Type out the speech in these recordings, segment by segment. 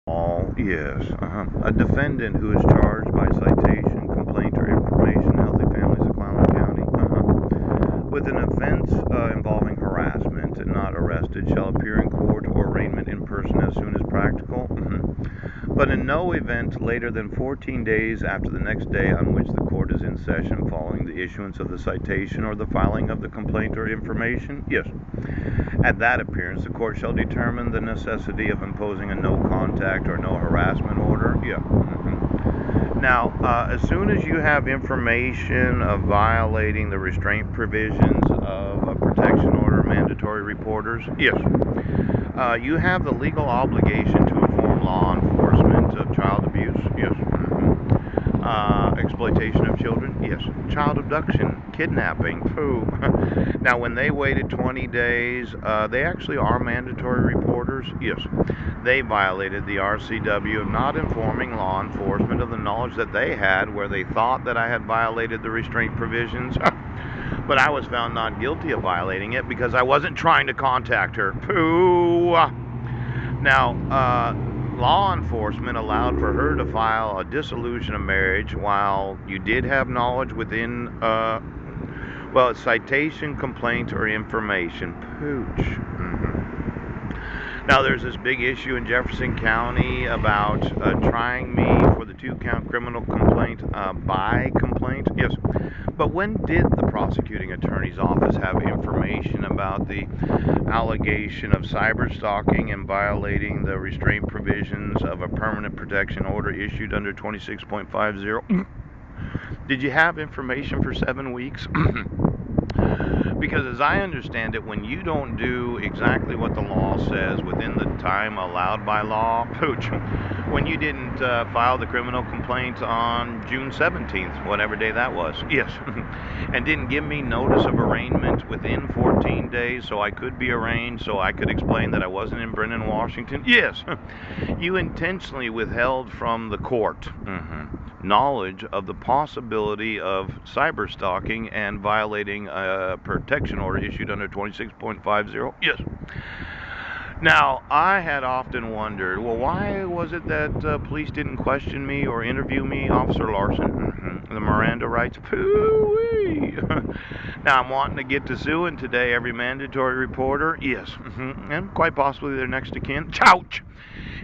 All, yes. A defendant who is charged by citation, complaint, or information, Healthy Families of Clallam County, with an offense involving harassment and not arrested shall appear in court or arraignment in person as soon as practical, but in no event later than 14 days after the next day on which the court is in session following the issuance of the citation or the filing of the complaint or information. Yes. At that appearance, the court shall determine the necessity of imposing a no contact or no harassment order. Yeah. Now, as soon as you have information of violating the restraint provisions of a protection order, mandatory reporters, yes, you have the legal obligation to inform law enforcement of child abuse, yes, exploitation of children, yes, child abduction, kidnapping, poo. Now, when they waited 20 days, they actually are mandatory reporters, yes. They violated the RCW of not informing law enforcement of the knowledge that they had where they thought that I had violated the restraint provisions. But I was found not guilty of violating it because I wasn't trying to contact her. Pooh! Now, law enforcement allowed for her to file a dissolution of marriage while you did have knowledge within, a citation, complaint, or information. Pooch. Now, there's this big issue in Jefferson County about trying me for the 2-count criminal complaint by complaint. Yes. But when did the prosecuting attorney's office have information about the allegation of cyber stalking and violating the restraint provisions of a permanent protection order issued under 26.50? Did you have information for 7 weeks? Because as I understand it, when you don't do exactly what the law says within the time allowed by law, pooch, when you didn't file the criminal complaint on June 17th, whatever day that was, yes, and didn't give me notice of arraignment within 14 days so I could be arraigned, so I could explain that I wasn't in Brennan, Washington, yes, you intentionally withheld from the court knowledge of the possibility of cyber stalking and violating a protection order issued under 26.50. Yes. Now, I had often wondered, well, why was it that police didn't question me or interview me, Officer Larson? The Miranda rights, pooh-wee. Now, I'm wanting to get to suing today every mandatory reporter, yes, and quite possibly their next of kin, ouch.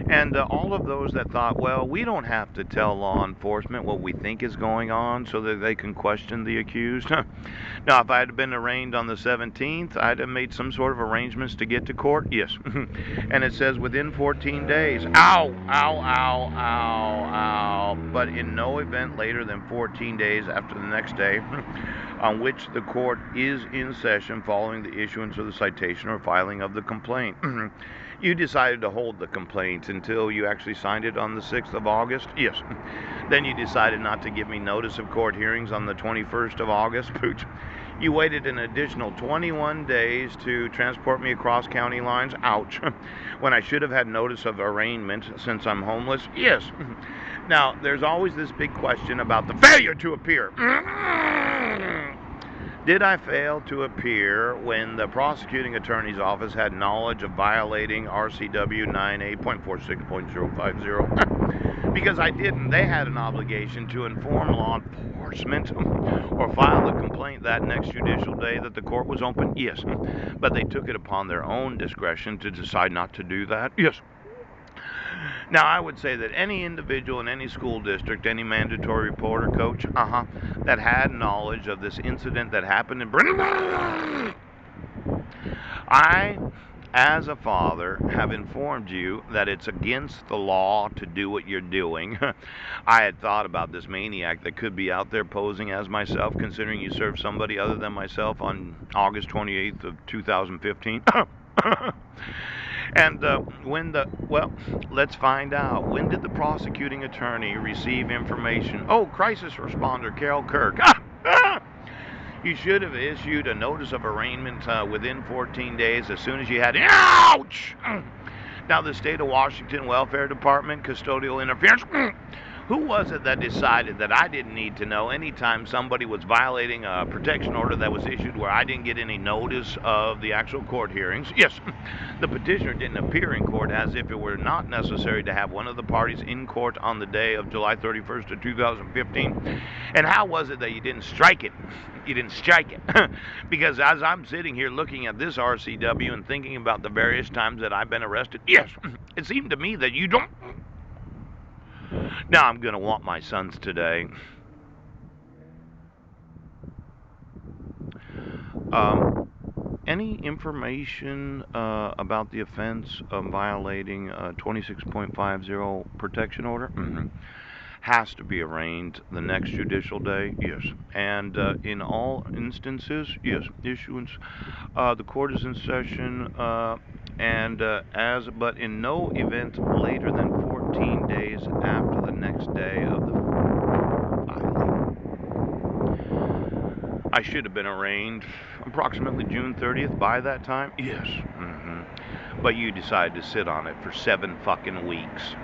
And all of those that thought, well, we don't have to tell law enforcement what we think is going on so that they can question the accused. Now, if I had been arraigned on the 17th, I'd have made some sort of arrangements to get to court. Yes. And it says within 14 days. Ow, ow, ow, ow, ow. But in no event later than 14 days after the next day on which the court is in session following the issuance of the citation or filing of the complaint. You decided to hold the complaint until you actually signed it on the 6th of August? Yes. Then you decided not to give me notice of court hearings on the 21st of August? Pooch. You waited an additional 21 days to transport me across county lines? Ouch. When I should have had notice of arraignment since I'm homeless? Yes. Now, there's always this big question about the failure to appear. Did I fail to appear when the prosecuting attorney's office had knowledge of violating RCW 98.46.050? Because I didn't. They had an obligation to inform law enforcement or file the complaint that next judicial day that the court was open? Yes. But they took it upon their own discretion to decide not to do that? Yes. Now, I would say that any individual in any school district, any mandatory reporter, coach, that had knowledge of this incident that happened in Brennan, I, as a father, have informed you that it's against the law to do what you're doing. I had thought about this maniac that could be out there posing as myself, considering you served somebody other than myself on August 28th of 2015. And let's find out. When did the prosecuting attorney receive information? Oh, crisis responder Carol Kirk. You should have issued a notice of arraignment within 14 days as soon as you had. Ouch! Now, the state of Washington Welfare Department custodial interference. Who was it that decided that I didn't need to know anytime somebody was violating a protection order that was issued where I didn't get any notice of the actual court hearings? Yes, the petitioner didn't appear in court as if it were not necessary to have one of the parties in court on the day of July 31st of 2015. And how was it that you didn't strike it? You didn't strike it. Because as I'm sitting here looking at this RCW and thinking about the various times that I've been arrested, yes, it seemed to me that you don't. Now I'm going to want my sons today. Any information about the offense of violating 26.50 protection order? Has to be arraigned the next judicial day, yes. And in all instances, yes, issuance, the court is in session, but in no event later than 14 days after the next day of the filing. I should have been arraigned approximately June 30th by that time, yes. But you decided to sit on it for 7 fucking weeks.